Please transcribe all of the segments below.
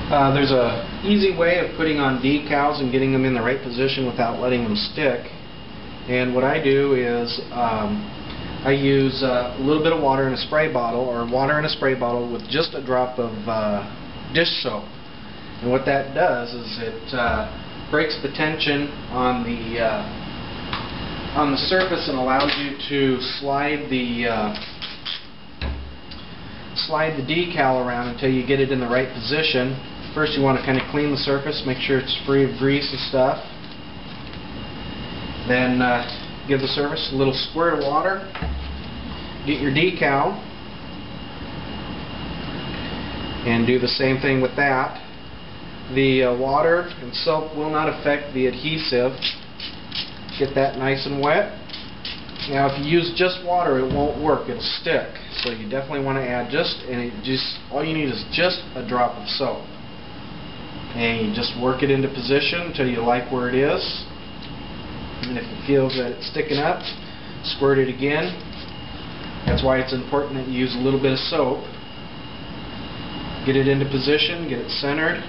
There's a easy way of putting on decals and getting them in the right position without letting them stick. And what I do is I use a little bit of water in a spray bottle, or water in a spray bottle with just a drop of dish soap. And what that does is it breaks the tension on the surface and allows you to slide the decal around until you get it in the right position. First you want to kind of clean the surface, make sure it's free of grease and stuff. Then give the surface a little squirt of water. Get your decal and do the same thing with that. The water and soap will not affect the adhesive. Get that nice and wet. Now if you use just water, it won't work, it'll stick. So you definitely want to add all you need is just a drop of soap. And you just work it into position until you like where it is. And if you feel that it's sticking up, squirt it again. That's why it's important that you use a little bit of soap. Get it into position, get it centered.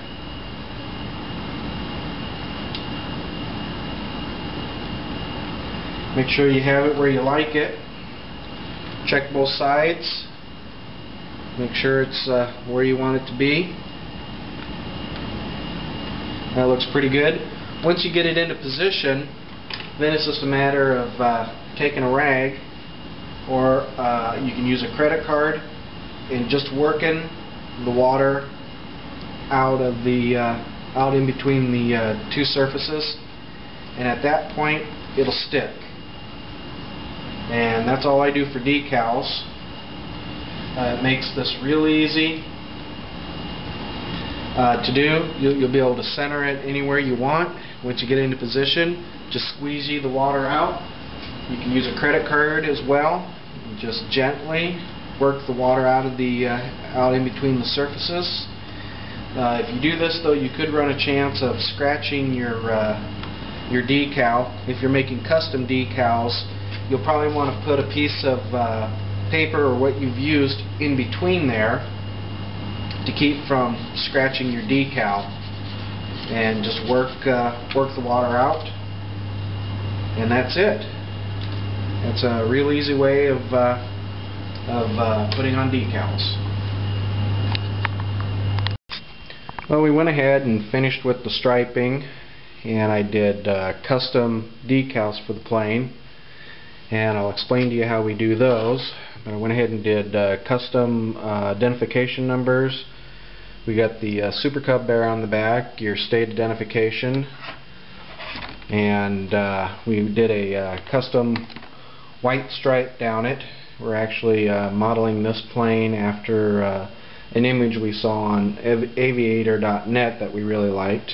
Make sure you have it where you like it. Check both sides. Make sure it's where you want it to be. That looks pretty good. Once you get it into position, then it's just a matter of taking a rag, or you can use a credit card and just working the water out in between the two surfaces, and at that point it'll stick. And that's all I do for decals. It makes this real easy to do. You'll be able to center it anywhere you want. Once you get into position, just squeegee the water out. You can use a credit card as well. Just gently work the water out in between the surfaces. If you do this though, you could run a chance of scratching your decal. If you're making custom decals, you'll probably want to put a piece of paper or what you've used in between there to keep from scratching your decal, and just work the water out, and that's it. That's a real easy way of putting on decals. Well, we went ahead and finished with the striping, and I did custom decals for the plane, and I'll explain to you how we do those. But I went ahead and did custom identification numbers. We got the Super Cub bear on the back, your state identification, and we did a custom white stripe down it. We're actually modeling this plane after an image we saw on aviator.net that we really liked.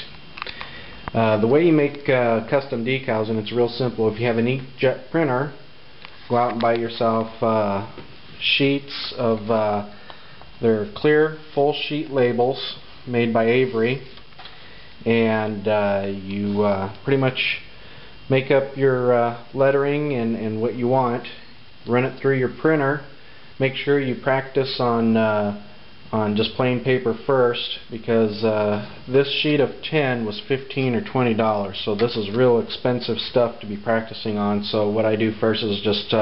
The way you make custom decals, and it's real simple. If you have an inkjet printer, go out and buy yourself sheets of they're clear full sheet labels made by Avery, and you pretty much make up your lettering and what you want, run it through your printer. Make sure you practice on just plain paper first, because this sheet of 10 was $15 or $20, so this is real expensive stuff to be practicing on. So what I do first is just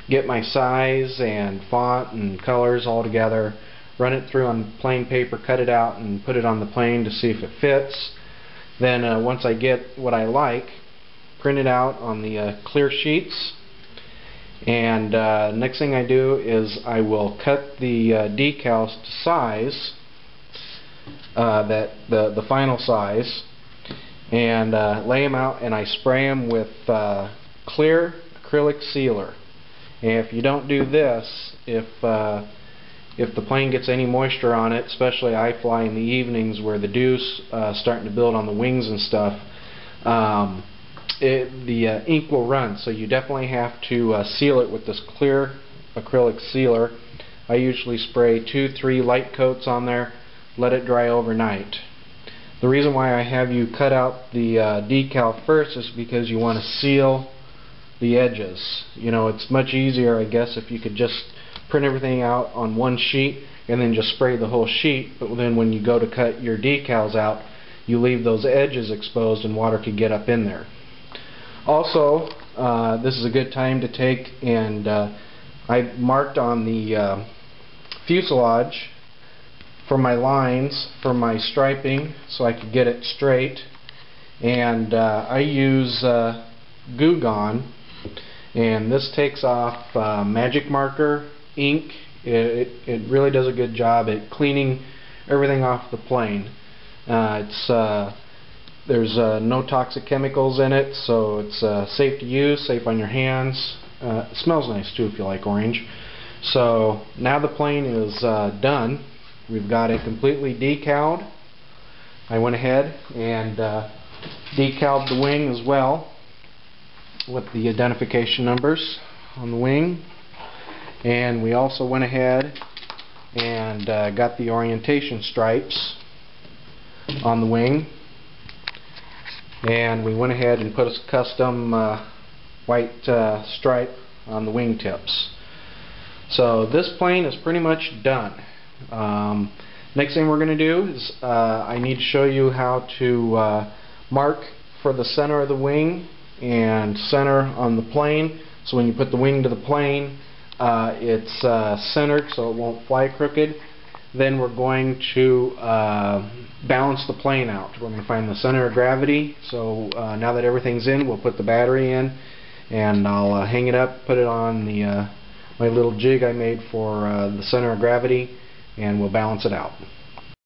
get my size and font and colors all together, run it through on plain paper, cut it out and put it on the plane to see if it fits. Then once I get what I like, print it out on the clear sheets. And next thing I do is I will cut the decals to size, the final size, and lay them out, and I spray them with clear acrylic sealer. And if you don't do this, if the plane gets any moisture on it, especially I fly in the evenings where the dew's starting to build on the wings and stuff, the ink will run. So you definitely have to seal it with this clear acrylic sealer. I usually spray 2-3 light coats on there, let it dry overnight. The reason why I have you cut out the decal first is because you want to seal the edges. You know, it's much easier, I guess, if you could just print everything out on one sheet and then just spray the whole sheet, but then when you go to cut your decals out, you leave those edges exposed and water could get up in there. Also, this is a good time to take and I marked on the fuselage for my lines, for my striping, so I could get it straight. And I use Goo Gone, and this takes off magic marker, ink. It really does a good job at cleaning everything off the plane. There's no toxic chemicals in it, so it's safe to use, safe on your hands. It smells nice too if you like orange. So now the plane is done. We've got it completely decaled. I went ahead and decaled the wing as well with the identification numbers on the wing, and we also went ahead and got the orientation stripes on the wing, and we went ahead and put a custom white stripe on the wing tips. So this plane is pretty much done. Next thing we're going to do is I need to show you how to mark for the center of the wing and center on the plane, so when you put the wing to the plane it's centered so it won't fly crooked. Then we're going to balance the plane out. We're going to find the center of gravity. So now that everything's in, we'll put the battery in, and I'll hang it up, put it on the my little jig I made for the center of gravity, and we'll balance it out.